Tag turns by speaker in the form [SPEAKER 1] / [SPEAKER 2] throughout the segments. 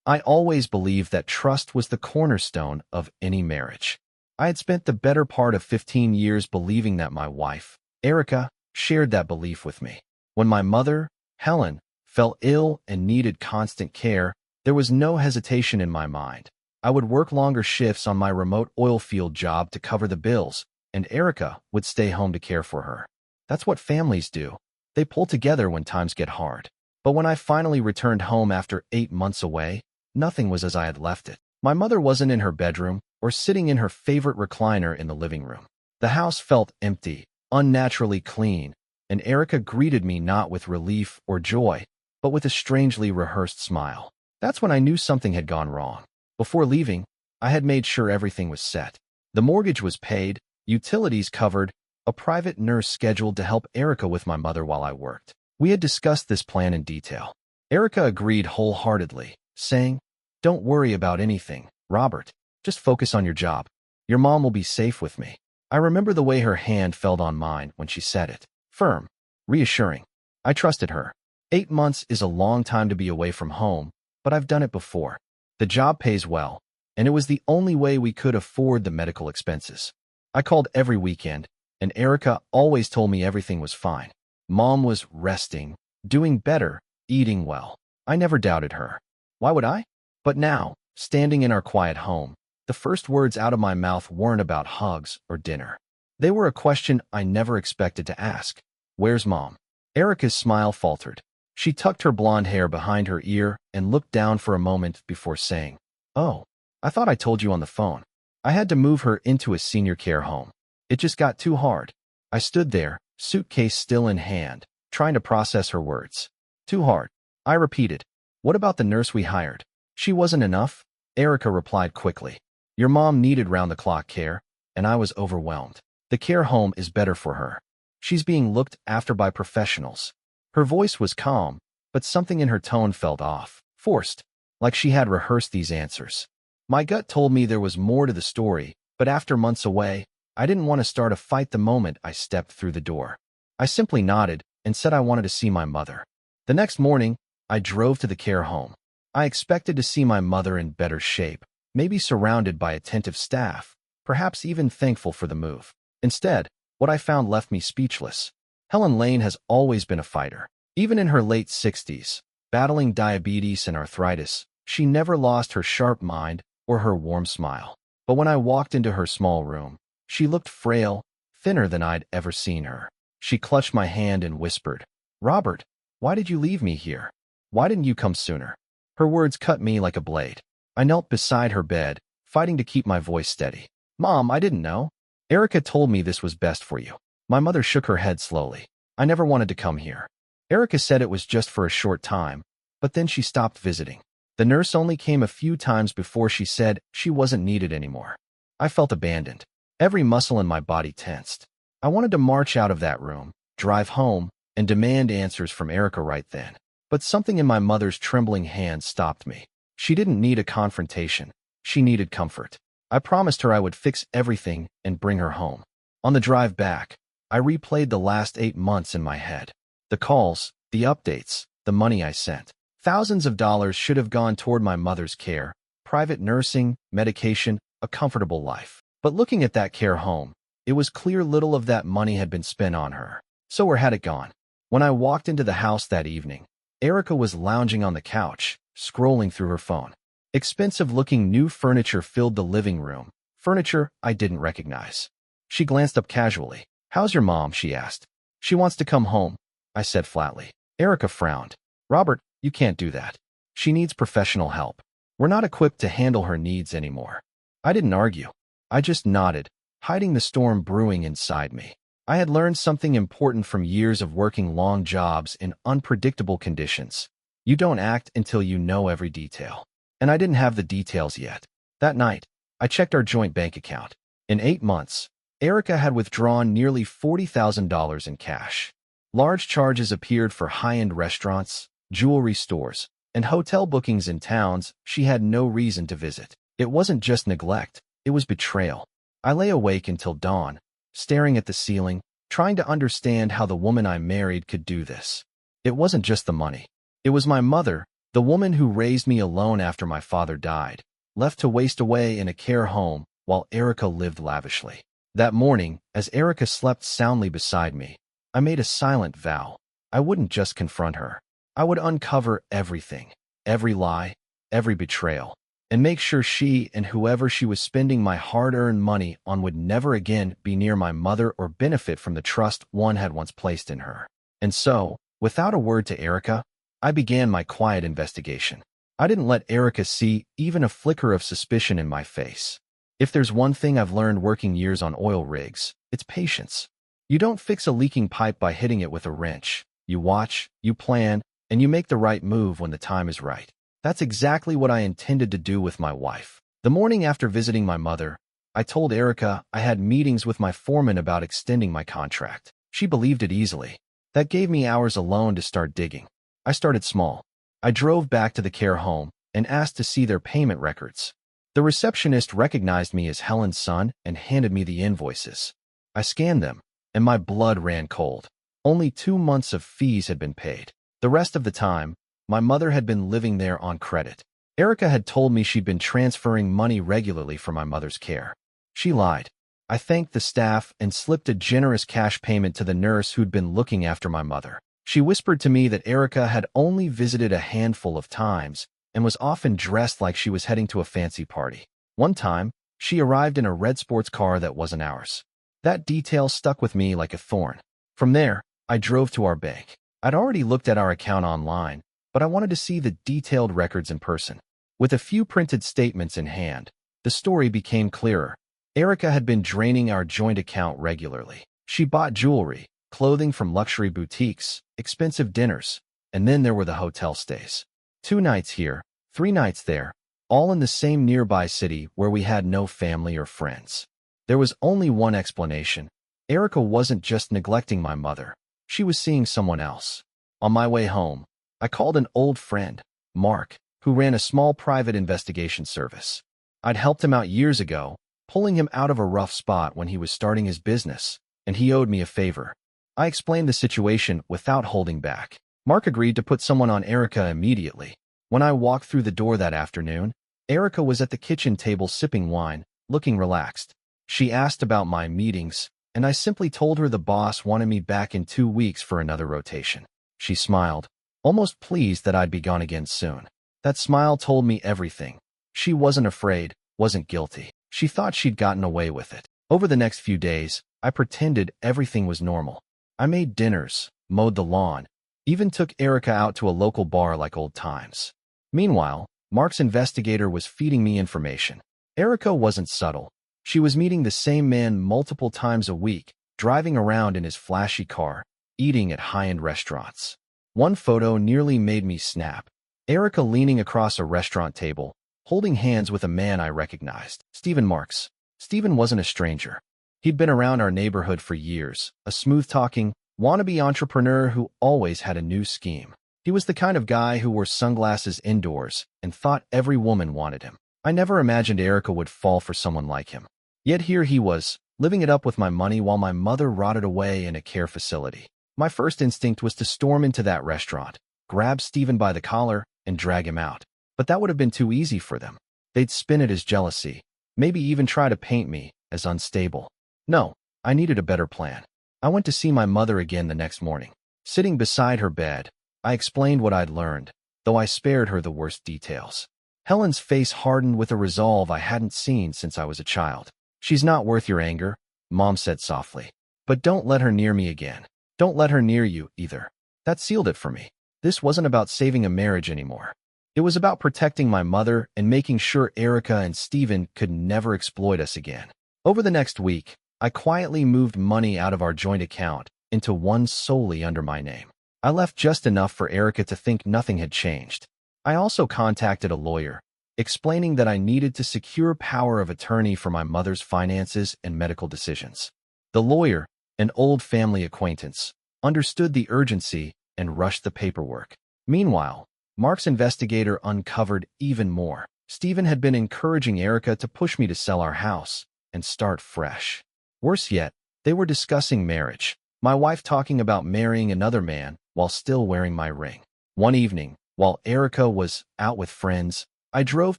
[SPEAKER 1] I always believed that trust was the cornerstone of any marriage. I had spent the better part of 15 years believing that my wife, Erica, shared that belief with me. When my mother, Helen, fell ill and needed constant care, there was no hesitation in my mind. I would work longer shifts on my remote oil field job to cover the bills, and Erica would stay home to care for her. That's what families do. They pull together when times get hard. But when I finally returned home after 8 months away, nothing was as I had left it. My mother wasn't in her bedroom or sitting in her favorite recliner in the living room. The house felt empty, unnaturally clean, and Erica greeted me not with relief or joy, but with a strangely rehearsed smile. That's when I knew something had gone wrong. Before leaving, I had made sure everything was set. The mortgage was paid, utilities covered, a private nurse scheduled to help Erica with my mother while I worked. We had discussed this plan in detail. Erica agreed wholeheartedly, saying, "Don't worry about anything, Robert. Just focus on your job. Your mom will be safe with me." I remember the way her hand felt on mine when she said it. Firm, reassuring. I trusted her. 8 months is a long time to be away from home, but I've done it before. The job pays well, and it was the only way we could afford the medical expenses. I called every weekend, and Erica always told me everything was fine. Mom was resting, doing better, eating well. I never doubted her. Why would I? But now, standing in our quiet home, the first words out of my mouth weren't about hugs or dinner. They were a question I never expected to ask. "Where's Mom?" Erica's smile faltered. She tucked her blonde hair behind her ear and looked down for a moment before saying, "Oh, I thought I told you on the phone. I had to move her into a senior care home. It just got too hard." I stood there, suitcase still in hand, trying to process her words. "Too hard." I repeated. "What about the nurse we hired? She wasn't enough?" Erica replied quickly. "Your mom needed round-the-clock care, and I was overwhelmed. The care home is better for her. She's being looked after by professionals." Her voice was calm, but something in her tone felt off, forced, like she had rehearsed these answers. My gut told me there was more to the story, but after months away, I didn't want to start a fight the moment I stepped through the door. I simply nodded and said I wanted to see my mother. The next morning, I drove to the care home. I expected to see my mother in better shape, maybe surrounded by attentive staff, perhaps even thankful for the move. Instead, what I found left me speechless. Helen Lane has always been a fighter. Even in her late 60s, battling diabetes and arthritis, she never lost her sharp mind or her warm smile. But when I walked into her small room, she looked frail, thinner than I'd ever seen her. She clutched my hand and whispered, "Robert, why did you leave me here? Why didn't you come sooner?" Her words cut me like a blade. I knelt beside her bed, fighting to keep my voice steady. "Mom, I didn't know. Erica told me this was best for you." My mother shook her head slowly. "I never wanted to come here. Erica said it was just for a short time, but then she stopped visiting. The nurse only came a few times before she said she wasn't needed anymore." I felt abandoned. Every muscle in my body tensed. I wanted to march out of that room, drive home, and demand answers from Erica right then. But something in my mother's trembling hand stopped me. She didn't need a confrontation. She needed comfort. I promised her I would fix everything and bring her home. On the drive back, I replayed the last 8 months in my head. The calls, the updates, the money I sent. Thousands of dollars should have gone toward my mother's care, private nursing, medication, a comfortable life. But looking at that care home, it was clear little of that money had been spent on her. So where had it gone? When I walked into the house that evening, Erica was lounging on the couch, scrolling through her phone. Expensive-looking new furniture filled the living room, furniture I didn't recognize. She glanced up casually. "How's your mom?" she asked. "She wants to come home," I said flatly. Erica frowned. "Robert, you can't do that. She needs professional help. We're not equipped to handle her needs anymore." I didn't argue. I just nodded, hiding the storm brewing inside me. I had learned something important from years of working long jobs in unpredictable conditions. You don't act until you know every detail. And I didn't have the details yet. That night, I checked our joint bank account. In 8 months, Erica had withdrawn nearly $40,000 in cash. Large charges appeared for high-end restaurants, jewelry stores, and hotel bookings in towns she had no reason to visit. It wasn't just neglect, it was betrayal. I lay awake until dawn, staring at the ceiling, trying to understand how the woman I married could do this. It wasn't just the money. It was my mother, The woman who raised me alone after my father died, left to waste away in a care home while Erica lived lavishly. That morning, as Erica slept soundly beside me, I made a silent vow. I wouldn't just confront her. I would uncover everything, every lie, every betrayal, and make sure she and whoever she was spending my hard-earned money on would never again be near my mother or benefit from the trust one had once placed in her. And so, without a word to Erica, I began my quiet investigation. I didn't let Erica see even a flicker of suspicion in my face. If there's one thing I've learned working years on oil rigs, it's patience. You don't fix a leaking pipe by hitting it with a wrench. You watch, you plan, and you make the right move when the time is right. That's exactly what I intended to do with my wife. The morning after visiting my mother, I told Erica I had meetings with my foreman about extending my contract. She believed it easily. That gave me hours alone to start digging. I started small. I drove back to the care home and asked to see their payment records. The receptionist recognized me as Helen's son and handed me the invoices. I scanned them, and my blood ran cold. Only 2 months of fees had been paid. The rest of the time, my mother had been living there on credit. Erica had told me she'd been transferring money regularly for my mother's care. She lied. I thanked the staff and slipped a generous cash payment to the nurse who'd been looking after my mother. She whispered to me that Erica had only visited a handful of times and was often dressed like she was heading to a fancy party. One time, she arrived in a red sports car that wasn't ours. That detail stuck with me like a thorn. From there, I drove to our bank. I'd already looked at our account online, but I wanted to see the detailed records in person. With a few printed statements in hand, the story became clearer. Erica had been draining our joint account regularly. She bought jewelry, clothing from luxury boutiques, expensive dinners, and then there were the hotel stays. 2 nights here, 3 nights there, all in the same nearby city where we had no family or friends. There was only one explanation. Erica wasn't just neglecting my mother. She was seeing someone else. On my way home, I called an old friend, Mark, who ran a small private investigation service. I'd helped him out years ago, pulling him out of a rough spot when he was starting his business, and he owed me a favor. I explained the situation without holding back. Mark agreed to put someone on Erica immediately. When I walked through the door that afternoon, Erica was at the kitchen table sipping wine, looking relaxed. She asked about my meetings, and I simply told her the boss wanted me back in 2 weeks for another rotation. She smiled, almost pleased that I'd be gone again soon. That smile told me everything. She wasn't afraid, wasn't guilty. She thought she'd gotten away with it. Over the next few days, I pretended everything was normal. I made dinners, mowed the lawn, even took Erica out to a local bar like old times. Meanwhile, Mark's investigator was feeding me information. Erica wasn't subtle. She was meeting the same man multiple times a week, driving around in his flashy car, eating at high-end restaurants. One photo nearly made me snap. Erica leaning across a restaurant table, holding hands with a man I recognized, Stephen Marks. Stephen wasn't a stranger. He'd been around our neighborhood for years, a smooth-talking, wannabe entrepreneur who always had a new scheme. He was the kind of guy who wore sunglasses indoors and thought every woman wanted him. I never imagined Erica would fall for someone like him. Yet here he was, living it up with my money while my mother rotted away in a care facility. My first instinct was to storm into that restaurant, grab Stephen by the collar, and drag him out. But that would have been too easy for them. They'd spin it as jealousy, maybe even try to paint me as unstable. No, I needed a better plan. I went to see my mother again the next morning. Sitting beside her bed, I explained what I'd learned, though I spared her the worst details. Helen's face hardened with a resolve I hadn't seen since I was a child. "She's not worth your anger," Mom said softly. "But don't let her near me again. Don't let her near you, either." That sealed it for me. This wasn't about saving a marriage anymore. It was about protecting my mother and making sure Erica and Stephen could never exploit us again. Over the next week, I quietly moved money out of our joint account into one solely under my name. I left just enough for Erica to think nothing had changed. I also contacted a lawyer, explaining that I needed to secure power of attorney for my mother's finances and medical decisions. The lawyer, an old family acquaintance, understood the urgency and rushed the paperwork. Meanwhile, Mark's investigator uncovered even more. Stephen had been encouraging Erica to push me to sell our house and start fresh. Worse yet, they were discussing marriage, my wife talking about marrying another man while still wearing my ring. One evening, While Erica was out with friends, I drove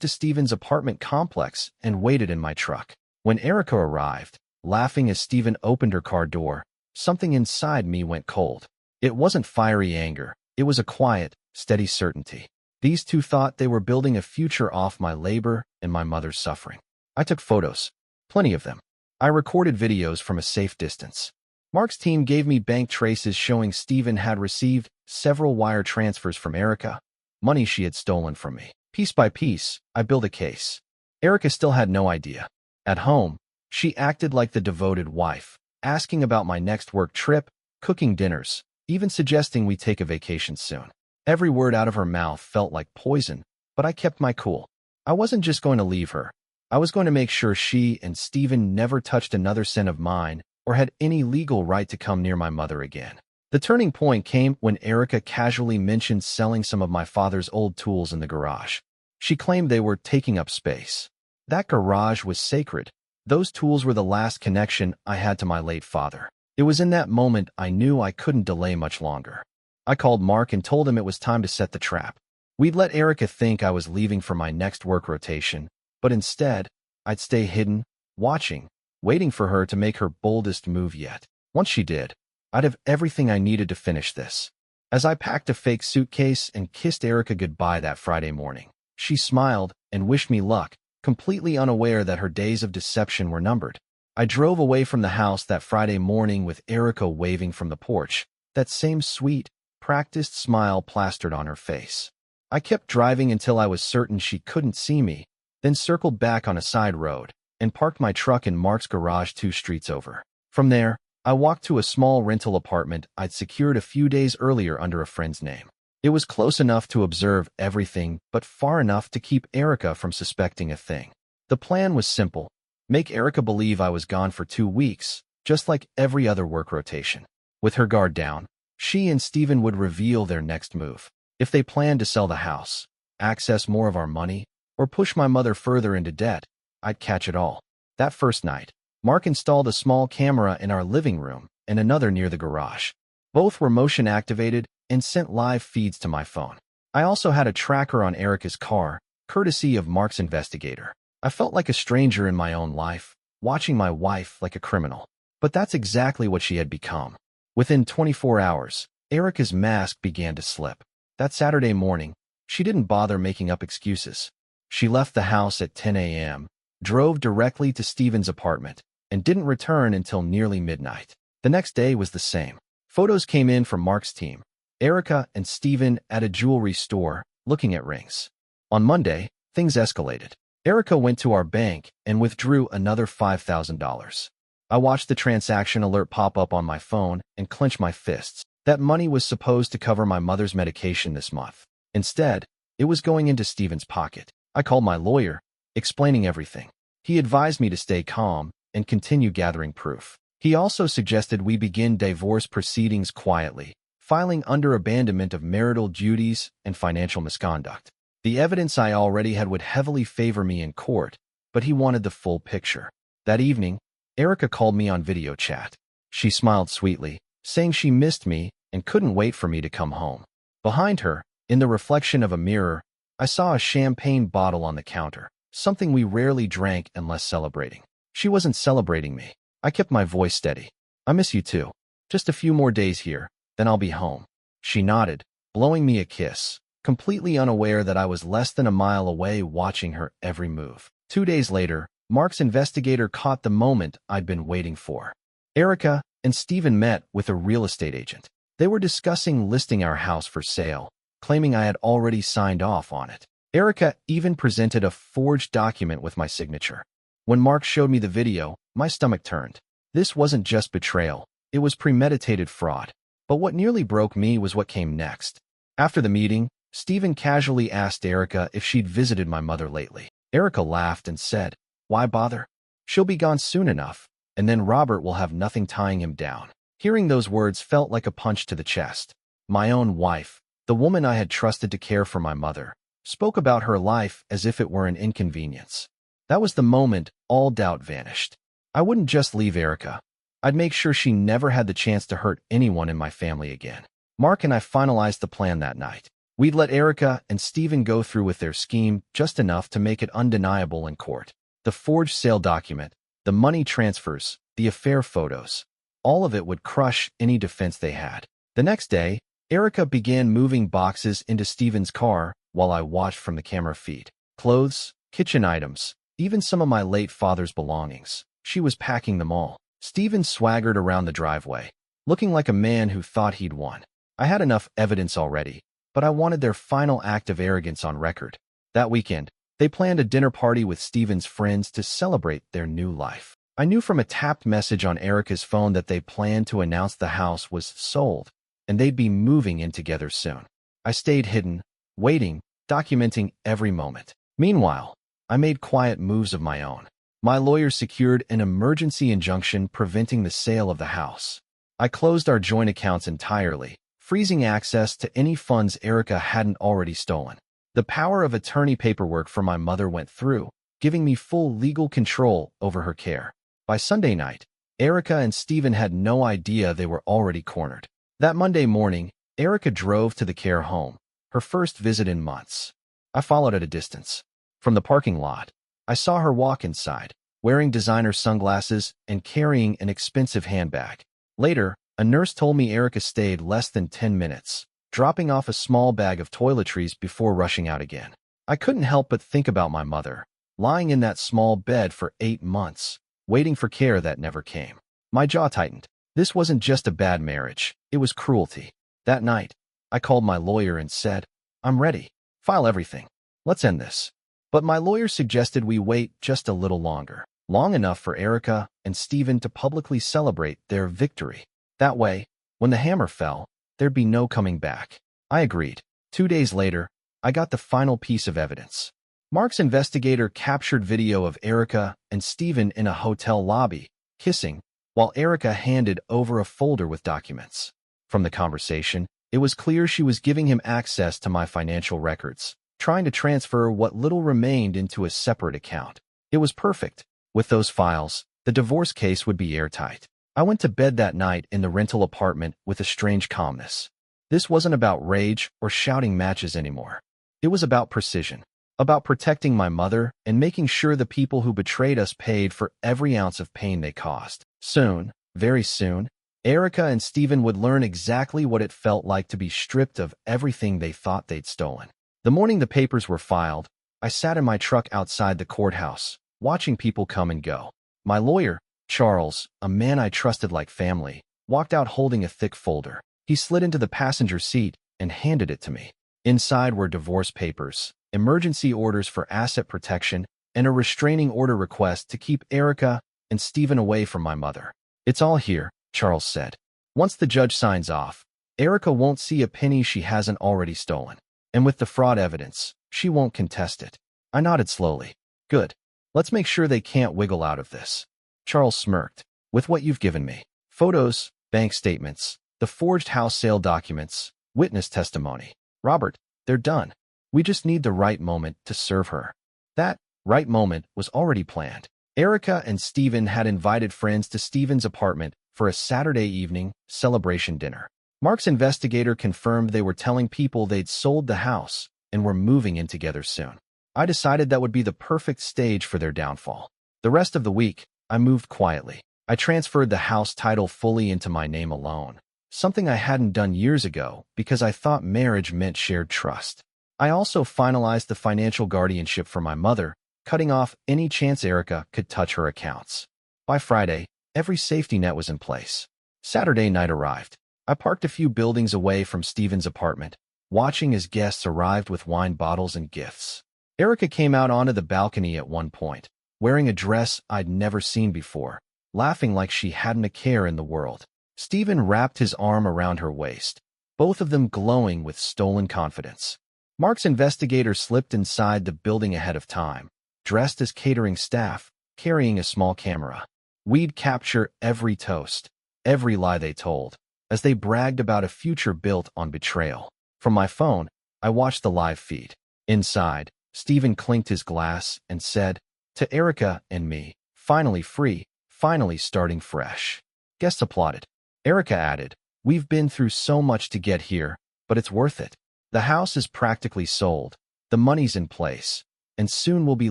[SPEAKER 1] to Stephen's apartment complex and waited in my truck. When Erica arrived, laughing as Stephen opened her car door, something inside me went cold. It wasn't fiery anger. It was a quiet, steady certainty. These two thought they were building a future off my labor and my mother's suffering. I took photos. Plenty of them. I recorded videos from a safe distance. Mark's team gave me bank traces showing Stephen had received several wire transfers from Erica, money she had stolen from me. Piece by piece, I built a case. Erica still had no idea. At home, she acted like the devoted wife, asking about my next work trip, cooking dinners, even suggesting we take a vacation soon. Every word out of her mouth felt like poison, but I kept my cool. I wasn't just going to leave her. I was going to make sure she and Stephen never touched another cent of mine or had any legal right to come near my mother again. The turning point came when Erica casually mentioned selling some of my father's old tools in the garage. She claimed they were taking up space. That garage was sacred. Those tools were the last connection I had to my late father. It was in that moment I knew I couldn't delay much longer. I called Mark and told him it was time to set the trap. We'd let Erica think I was leaving for my next work rotation, but instead, I'd stay hidden, watching, waiting for her to make her boldest move yet. Once she did, I'd have everything I needed to finish this. As I packed a fake suitcase and kissed Erica goodbye that Friday morning, she smiled and wished me luck, completely unaware that her days of deception were numbered. I drove away from the house that Friday morning with Erica waving from the porch, that same sweet, practiced smile plastered on her face. I kept driving until I was certain she couldn't see me, then circled back on a side road and parked my truck in Mark's garage 2 streets over. From there, I walked to a small rental apartment I'd secured a few days earlier under a friend's name. It was close enough to observe everything, but far enough to keep Erica from suspecting a thing. The plan was simple: make Erica believe I was gone for 2 weeks, just like every other work rotation. With her guard down, she and Stephen would reveal their next move. If they planned to sell the house, access more of our money, or push my mother further into debt, I'd catch it all. That first night, Mark installed a small camera in our living room and another near the garage. Both were motion activated and sent live feeds to my phone. I also had a tracker on Erica's car, courtesy of Mark's investigator. I felt like a stranger in my own life, watching my wife like a criminal. But that's exactly what she had become. Within 24 hours, Erica's mask began to slip. That Saturday morning, she didn't bother making up excuses. She left the house at 10 a.m., drove directly to Stephen's apartment, and didn't return until nearly midnight. The next day was the same. Photos came in from Mark's team. Erica and Stephen at a jewelry store, looking at rings. On Monday, things escalated. Erica went to our bank and withdrew another $5,000. I watched the transaction alert pop up on my phone and clenched my fists. That money was supposed to cover my mother's medication this month. Instead, it was going into Stephen's pocket. I called my lawyer, explaining everything. He advised me to stay calm and continue gathering proof. He also suggested we begin divorce proceedings quietly, filing under abandonment of marital duties and financial misconduct. The evidence I already had would heavily favor me in court, but he wanted the full picture. That evening, Erica called me on video chat. She smiled sweetly, saying she missed me and couldn't wait for me to come home. Behind her, in the reflection of a mirror, I saw a champagne bottle on the counter, something we rarely drank unless celebrating. She wasn't celebrating me. I kept my voice steady. I miss you too. Just a few more days here, then I'll be home. She nodded, blowing me a kiss, completely unaware that I was less than a mile away watching her every move. 2 days later, Mark's investigator caught the moment I'd been waiting for. Erica and Stephen met with a real estate agent. They were discussing listing our house for sale, claiming I had already signed off on it. Erica even presented a forged document with my signature. When Mark showed me the video, my stomach turned. This wasn't just betrayal, it was premeditated fraud. But what nearly broke me was what came next. After the meeting, Stephen casually asked Erica if she'd visited my mother lately. Erica laughed and said, "Why bother? She'll be gone soon enough, and then Robert will have nothing tying him down." Hearing those words felt like a punch to the chest. My own wife, the woman I had trusted to care for my mother, spoke about her life as if it were an inconvenience. That was the moment all doubt vanished. I wouldn't just leave Erica. I'd make sure she never had the chance to hurt anyone in my family again. Mark and I finalized the plan that night. We'd let Erica and Stephen go through with their scheme just enough to make it undeniable in court. The forged sale document, the money transfers, the affair photos. All of it would crush any defense they had. The next day, Erica began moving boxes into Stephen's car while I watched from the camera feed. Clothes, kitchen items, even some of my late father's belongings. She was packing them all. Stephen swaggered around the driveway, looking like a man who thought he'd won. I had enough evidence already, but I wanted their final act of arrogance on record. That weekend, they planned a dinner party with Stephen's friends to celebrate their new life. I knew from a tapped message on Erica's phone that they planned to announce the house was sold, and they'd be moving in together soon. I stayed hidden, waiting, documenting every moment. Meanwhile, I made quiet moves of my own. My lawyer secured an emergency injunction preventing the sale of the house. I closed our joint accounts entirely, freezing access to any funds Erica hadn't already stolen. The power of attorney paperwork for my mother went through, giving me full legal control over her care. By Sunday night, Erica and Stephen had no idea they were already cornered. That Monday morning, Erica drove to the care home, her first visit in months. I followed at a distance. From the parking lot, I saw her walk inside, wearing designer sunglasses and carrying an expensive handbag. Later, a nurse told me Erica stayed less than 10 minutes, dropping off a small bag of toiletries before rushing out again. I couldn't help but think about my mother, lying in that small bed for 8 months, waiting for care that never came. My jaw tightened. This wasn't just a bad marriage, it was cruelty. That night, I called my lawyer and said, "I'm ready. File everything. Let's end this." But my lawyer suggested we wait just a little longer, long enough for Erica and Stephen to publicly celebrate their victory. That way, when the hammer fell, there'd be no coming back. I agreed. 2 days later, I got the final piece of evidence. Mark's investigator captured video of Erica and Stephen in a hotel lobby, kissing, while Erica handed over a folder with documents. From the conversation, it was clear she was giving him access to my financial records, trying to transfer what little remained into a separate account. It was perfect. With those files, the divorce case would be airtight. I went to bed that night in the rental apartment with a strange calmness. This wasn't about rage or shouting matches anymore. It was about precision, about protecting my mother and making sure the people who betrayed us paid for every ounce of pain they caused. Soon, very soon, Erica and Stephen would learn exactly what it felt like to be stripped of everything they thought they'd stolen. The morning the papers were filed, I sat in my truck outside the courthouse, watching people come and go. My lawyer, Charles, a man I trusted like family, walked out holding a thick folder. He slid into the passenger seat and handed it to me. Inside were divorce papers, emergency orders for asset protection, and a restraining order request to keep Erica and Stephen away from my mother. "It's all here," Charles said. "Once the judge signs off, Erica won't see a penny she hasn't already stolen. And with the fraud evidence, she won't contest it." I nodded slowly. "Good. Let's make sure they can't wiggle out of this." Charles smirked. "With what you've given me, photos, bank statements, the forged house sale documents, witness testimony, Robert, they're done. We just need the right moment to serve her." That right moment was already planned. Erica and Stephen had invited friends to Stephen's apartment for a Saturday evening celebration dinner. Mark's investigator confirmed they were telling people they'd sold the house and were moving in together soon. I decided that would be the perfect stage for their downfall. The rest of the week, I moved quietly. I transferred the house title fully into my name alone, something I hadn't done years ago because I thought marriage meant shared trust. I also finalized the financial guardianship for my mother, cutting off any chance Erica could touch her accounts. By Friday, every safety net was in place. Saturday night arrived. I parked a few buildings away from Stephen's apartment, watching as guests arrived with wine bottles and gifts. Erica came out onto the balcony at one point, wearing a dress I'd never seen before, laughing like she hadn't a care in the world. Stephen wrapped his arm around her waist, both of them glowing with stolen confidence. Mark's investigator slipped inside the building ahead of time, dressed as catering staff, carrying a small camera. We'd capture every toast, every lie they told, as they bragged about a future built on betrayal. From my phone, I watched the live feed. Inside, Stephen clinked his glass and said, "To Erica and me, finally free, finally starting fresh." Guests applauded. Erica added, "We've been through so much to get here, but it's worth it." The house is practically sold, the money's in place, and soon we'll be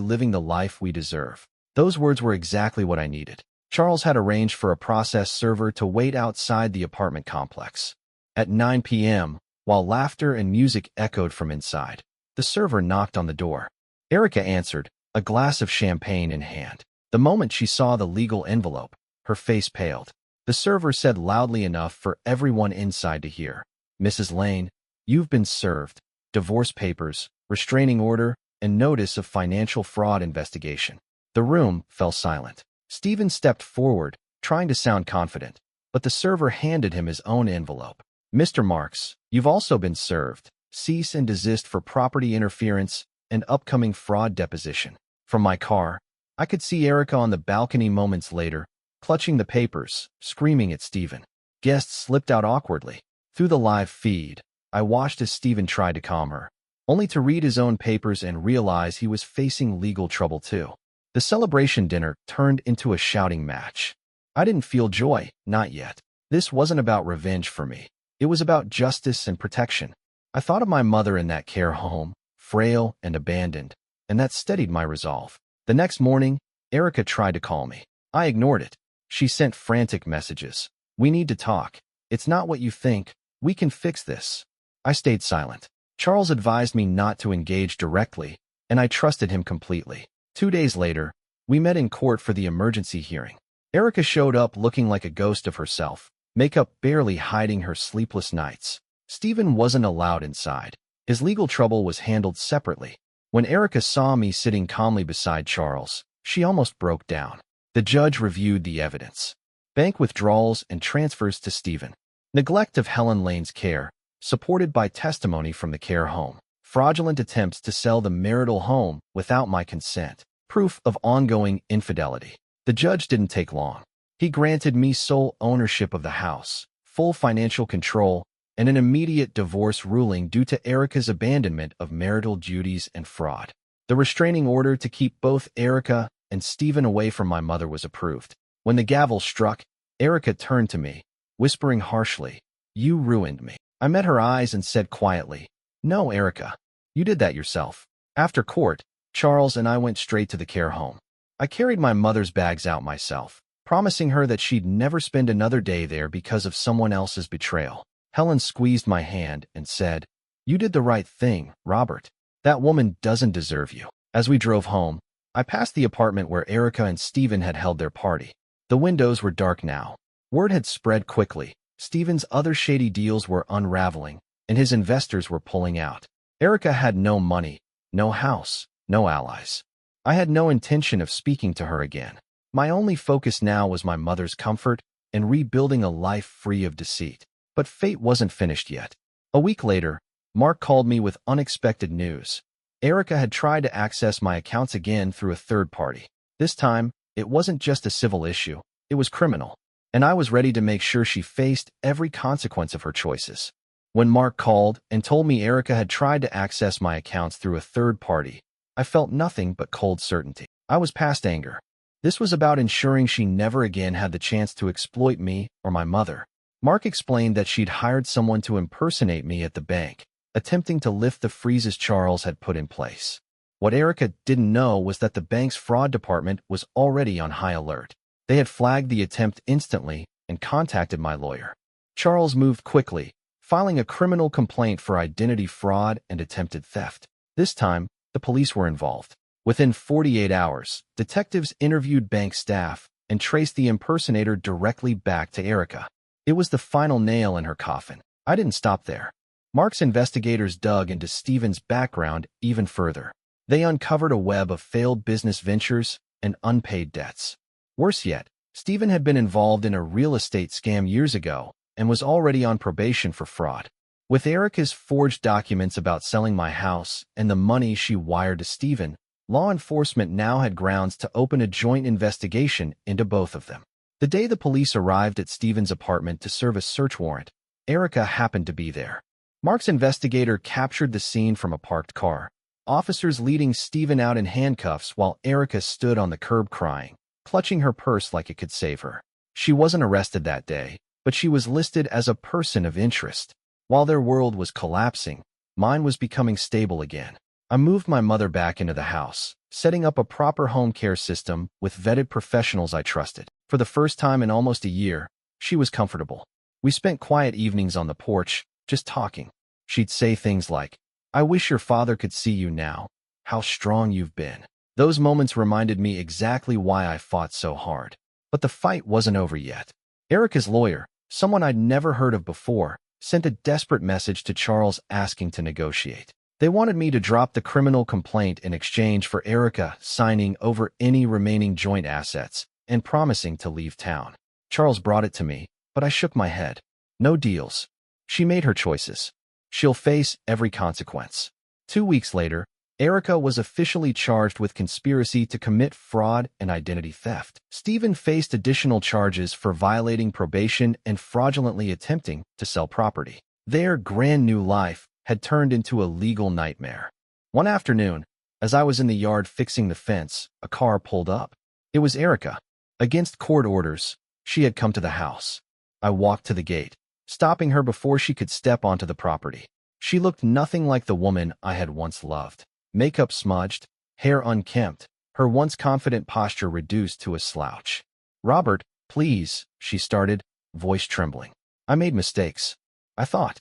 [SPEAKER 1] living the life we deserve. Those words were exactly what I needed. Charles had arranged for a process server to wait outside the apartment complex. At 9 p.m., while laughter and music echoed from inside, the server knocked on the door. Erica answered, a glass of champagne in hand. The moment she saw the legal envelope, her face paled. The server said loudly enough for everyone inside to hear, Mrs. Lane, you've been served. Divorce papers, restraining order, and notice of financial fraud investigation. The room fell silent. Stephen stepped forward, trying to sound confident, but the server handed him his own envelope. Mr. Marks, you've also been served. Cease and desist for property interference and upcoming fraud deposition. From my car, I could see Erica on the balcony moments later, clutching the papers, screaming at Stephen. Guests slipped out awkwardly. Through the live feed, I watched as Stephen tried to calm her, only to read his own papers and realize he was facing legal trouble too. The celebration dinner turned into a shouting match. I didn't feel joy, not yet. This wasn't about revenge for me. It was about justice and protection. I thought of my mother in that care home, frail and abandoned, and that steadied my resolve. The next morning, Erica tried to call me. I ignored it. She sent frantic messages. We need to talk. It's not what you think. We can fix this. I stayed silent. Charles advised me not to engage directly, and I trusted him completely. 2 days later, we met in court for the emergency hearing. Erica showed up looking like a ghost of herself, makeup barely hiding her sleepless nights. Stephen wasn't allowed inside. His legal trouble was handled separately. When Erica saw me sitting calmly beside Charles, she almost broke down. The judge reviewed the evidence. Bank withdrawals and transfers to Stephen. Neglect of Helen Lane's care, supported by testimony from the care home. Fraudulent attempts to sell the marital home without my consent. Proof of ongoing infidelity. The judge didn't take long. He granted me sole ownership of the house, full financial control, and an immediate divorce ruling due to Erica's abandonment of marital duties and fraud. The restraining order to keep both Erica and Stephen away from my mother was approved. When the gavel struck, Erica turned to me, whispering harshly, "You ruined me." I met her eyes and said quietly, "No, Erica. You did that yourself." After court, Charles and I went straight to the care home. I carried my mother's bags out myself, promising her that she'd never spend another day there because of someone else's betrayal. Helen squeezed my hand and said, "You did the right thing, Robert. That woman doesn't deserve you." As we drove home, I passed the apartment where Erica and Stephen had held their party. The windows were dark now. Word had spread quickly. Stephen's other shady deals were unraveling, and his investors were pulling out. Erica had no money, no house, no allies. I had no intention of speaking to her again. My only focus now was my mother's comfort and rebuilding a life free of deceit. But fate wasn't finished yet. A week later, Mark called me with unexpected news. Erica had tried to access my accounts again through a third party. This time, it wasn't just a civil issue, it was criminal, and I was ready to make sure she faced every consequence of her choices. When Mark called and told me Erica had tried to access my accounts through a third party, I felt nothing but cold certainty. I was past anger. This was about ensuring she never again had the chance to exploit me or my mother. Mark explained that she'd hired someone to impersonate me at the bank, attempting to lift the freezes Charles had put in place. What Erica didn't know was that the bank's fraud department was already on high alert. They had flagged the attempt instantly and contacted my lawyer. Charles moved quickly, filing a criminal complaint for identity fraud and attempted theft. This time, the police were involved. Within 48 hours, detectives interviewed bank staff and traced the impersonator directly back to Erica. It was the final nail in her coffin. I didn't stop there. Mark's investigators dug into Stephen's background even further. They uncovered a web of failed business ventures and unpaid debts. Worse yet, Stephen had been involved in a real estate scam years ago and was already on probation for fraud. With Erica's forged documents about selling my house and the money she wired to Stephen, law enforcement now had grounds to open a joint investigation into both of them. The day the police arrived at Stephen's apartment to serve a search warrant, Erica happened to be there. Mark's investigator captured the scene from a parked car, officers leading Stephen out in handcuffs while Erica stood on the curb crying, clutching her purse like it could save her. She wasn't arrested that day, but she was listed as a person of interest. While their world was collapsing, Mine was becoming stable again. I moved my mother back into the house, setting up a proper home care system with vetted professionals I trusted. For the first time in almost a year, she was comfortable. We spent quiet evenings on the porch, just talking. She'd say things like, "I wish your father could see you now. How strong you've been." Those moments reminded me exactly why I fought so hard. But the fight wasn't over yet. Erica's lawyer, someone I'd never heard of before, sent a desperate message to Charles asking to negotiate. They wanted me to drop the criminal complaint in exchange for Erica signing over any remaining joint assets and promising to leave town. Charles brought it to me, but I shook my head. No deals. She made her choices. She'll face every consequence. 2 weeks later, Erica was officially charged with conspiracy to commit fraud and identity theft. Stephen faced additional charges for violating probation and fraudulently attempting to sell property. Their grand new life had turned into a legal nightmare. One afternoon, as I was in the yard fixing the fence, a car pulled up. It was Erica. Against court orders, she had come to the house. I walked to the gate, stopping her before she could step onto the property. She looked nothing like the woman I had once loved. Makeup smudged, hair unkempt, her once confident posture reduced to a slouch. "Robert, please," she started, voice trembling. "I made mistakes. I thought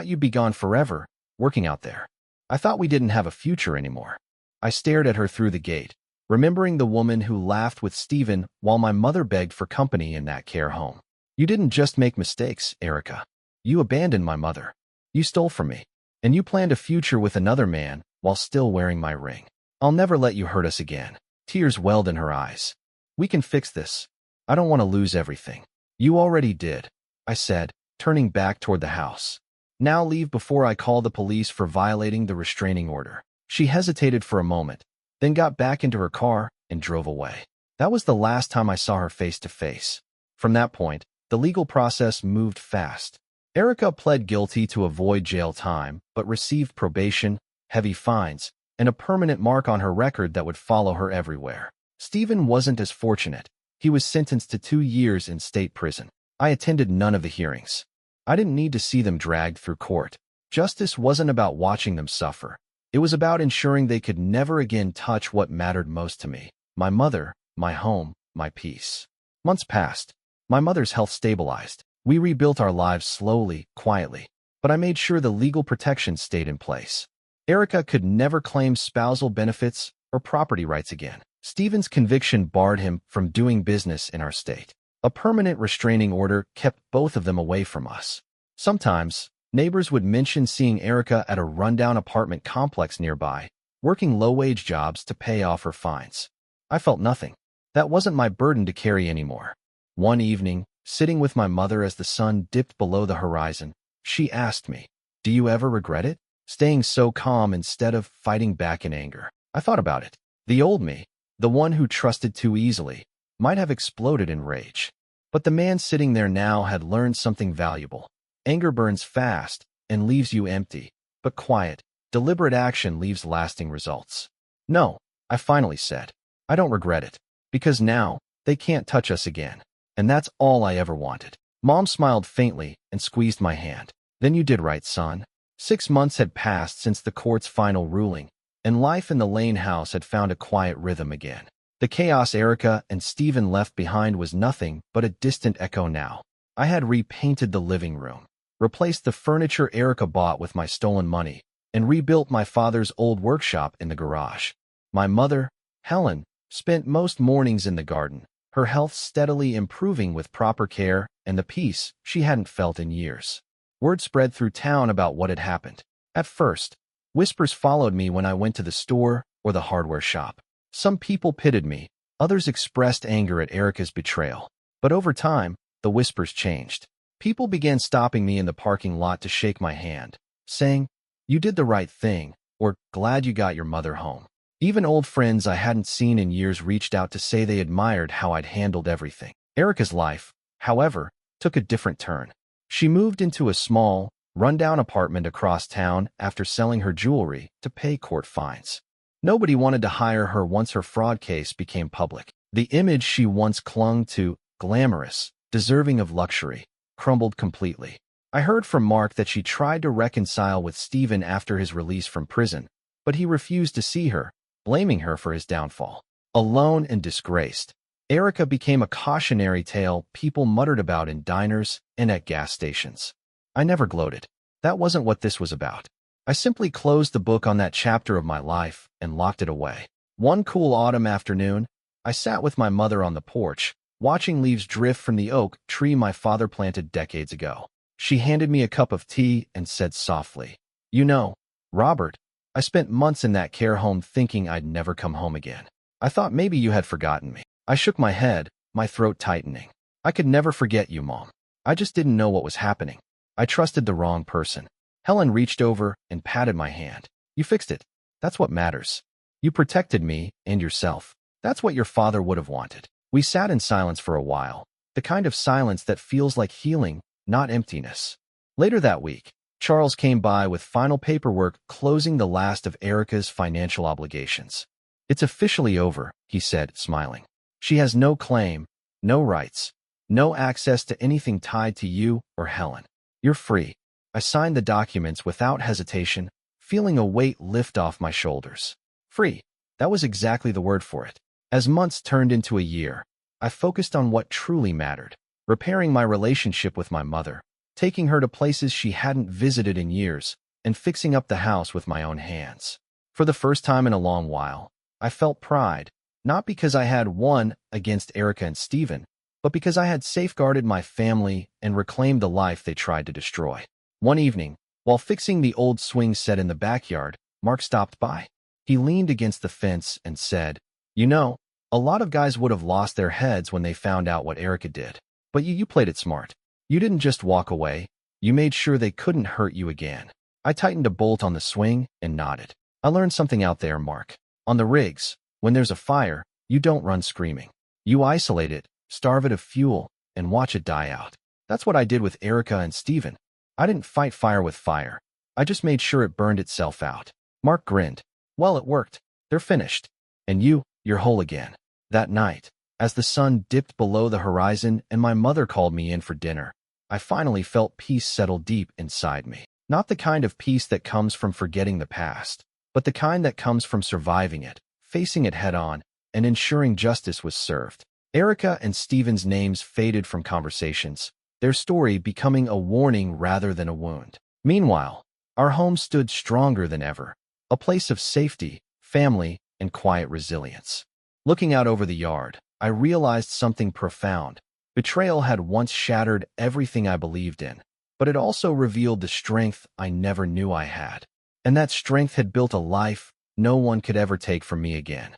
[SPEAKER 1] you'd be gone forever, working out there. I thought we didn't have a future anymore." I stared at her through the gate, remembering the woman who laughed with Stephen while my mother begged for company in that care home. "You didn't just make mistakes, Erica. You abandoned my mother. You stole from me. And you planned a future with another man while still wearing my ring. I'll never let you hurt us again." Tears welled in her eyes. "We can fix this. I don't want to lose everything." "You already did," I said, turning back toward the house. "Now leave before I call the police for violating the restraining order." She hesitated for a moment, then got back into her car and drove away. That was the last time I saw her face to face. From that point, the legal process moved fast. Erica pled guilty to avoid jail time, but received probation, heavy fines, and a permanent mark on her record that would follow her everywhere. Stephen wasn't as fortunate. He was sentenced to 2 years in state prison. I attended none of the hearings. I didn't need to see them dragged through court. Justice wasn't about watching them suffer. It was about ensuring they could never again touch what mattered most to me: my mother, my home, my peace. Months passed. My mother's health stabilized. We rebuilt our lives slowly, quietly, but I made sure the legal protections stayed in place. Erica could never claim spousal benefits or property rights again. Stephen's conviction barred him from doing business in our state. A permanent restraining order kept both of them away from us. Sometimes, neighbors would mention seeing Erica at a rundown apartment complex nearby, working low-wage jobs to pay off her fines. I felt nothing. That wasn't my burden to carry anymore. One evening, sitting with my mother as the sun dipped below the horizon, she asked me, "Do you ever regret it? Staying so calm instead of fighting back in anger?" I thought about it. The old me, the one who trusted too easily, might have exploded in rage. But the man sitting there now had learned something valuable. Anger burns fast and leaves you empty, but quiet, deliberate action leaves lasting results. "No," I finally said. "I don't regret it, because now they can't touch us again. And that's all I ever wanted." Mom smiled faintly and squeezed my hand. "Then you did right, son." 6 months had passed since the court's final ruling, and life in the Lane house had found a quiet rhythm again. The chaos Erica and Stephen left behind was nothing but a distant echo now. I had repainted the living room, replaced the furniture Erica bought with my stolen money, and rebuilt my father's old workshop in the garage. My mother, Helen, spent most mornings in the garden, her health steadily improving with proper care and the peace she hadn't felt in years. Word spread through town about what had happened. At first, whispers followed me when I went to the store or the hardware shop. Some people pitied me, others expressed anger at Erica's betrayal. But over time, the whispers changed. People began stopping me in the parking lot to shake my hand, saying, "You did the right thing," or "Glad you got your mother home." Even old friends I hadn't seen in years reached out to say they admired how I'd handled everything. Erica's life, however, took a different turn. She moved into a small, rundown apartment across town after selling her jewelry to pay court fines. Nobody wanted to hire her once her fraud case became public. The image she once clung to, glamorous, deserving of luxury, crumbled completely. I heard from Mark that she tried to reconcile with Stephen after his release from prison, but he refused to see her, blaming her for his downfall. Alone and disgraced, Erica became a cautionary tale people muttered about in diners and at gas stations. I never gloated. That wasn't what this was about. I simply closed the book on that chapter of my life and locked it away. One cool autumn afternoon, I sat with my mother on the porch, watching leaves drift from the oak tree my father planted decades ago. She handed me a cup of tea and said softly, "You know, Robert, I spent months in that care home thinking I'd never come home again. I thought maybe you had forgotten me." I shook my head, my throat tightening. "I could never forget you, Mom. I just didn't know what was happening. I trusted the wrong person." Helen reached over and patted my hand. "You fixed it. That's what matters. You protected me and yourself. That's what your father would have wanted." We sat in silence for a while, the kind of silence that feels like healing, not emptiness. Later that week, Charles came by with final paperwork closing the last of Erica's financial obligations. "It's officially over," he said, smiling. "She has no claim, no rights, no access to anything tied to you or Helen. You're free." I signed the documents without hesitation, feeling a weight lift off my shoulders. Free. That was exactly the word for it. As months turned into a year, I focused on what truly mattered, repairing my relationship with my mother, taking her to places she hadn't visited in years, and fixing up the house with my own hands. For the first time in a long while, I felt pride, not because I had won against Erica and Stephen, but because I had safeguarded my family and reclaimed the life they tried to destroy. One evening, while fixing the old swing set in the backyard, Mark stopped by. He leaned against the fence and said, "You know, a lot of guys would have lost their heads when they found out what Erica did. But you played it smart. You didn't just walk away. You made sure they couldn't hurt you again." I tightened a bolt on the swing and nodded. "I learned something out there, Mark. On the rigs, when there's a fire, you don't run screaming. You isolate it, starve it of fuel, and watch it die out. That's what I did with Erica and Stephen. I didn't fight fire with fire. I just made sure it burned itself out." Mark grinned. "Well, it worked. They're finished. And you're whole again." That night, as the sun dipped below the horizon and my mother called me in for dinner, I finally felt peace settle deep inside me. Not the kind of peace that comes from forgetting the past, but the kind that comes from surviving it, facing it head-on, and ensuring justice was served. Erica and Stephen's names faded from conversations, their story becoming a warning rather than a wound. Meanwhile, our home stood stronger than ever, a place of safety, family, and quiet resilience. Looking out over the yard, I realized something profound. Betrayal had once shattered everything I believed in, but it also revealed the strength I never knew I had. And that strength had built a life no one could ever take from me again.